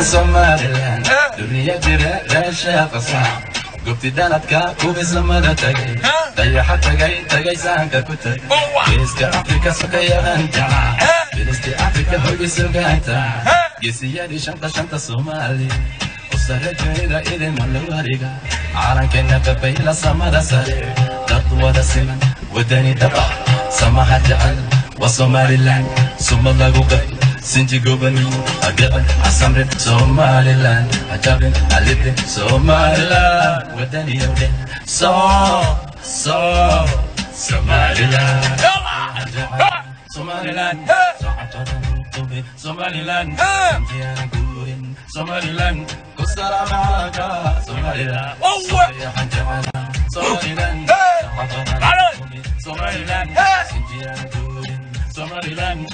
Somaliland, dunia jira raasha qasaa gubti daladka kubi samada tagay dayaxa tagay saanka ku tagay geeska Afrika sokayanta bilisti Afrika hoy suganta geesiyadi shanta Somali usarajayda idin malwariga caalankeena kabayla samada sare dad wada siman wadani daba samaha jacal wa Somaliland suma lagu qay Sinji gobani, again, asamre Somaliland, ajabin, alibin Somaliland, wadani yode, Somaliland, Somaliland, Somaliland, Indiana Gurin, Somaliland, Kusara Maga, Somaliland, Somaliland, Somaliland, Indiana Gurin, Somaliland, Somaliland.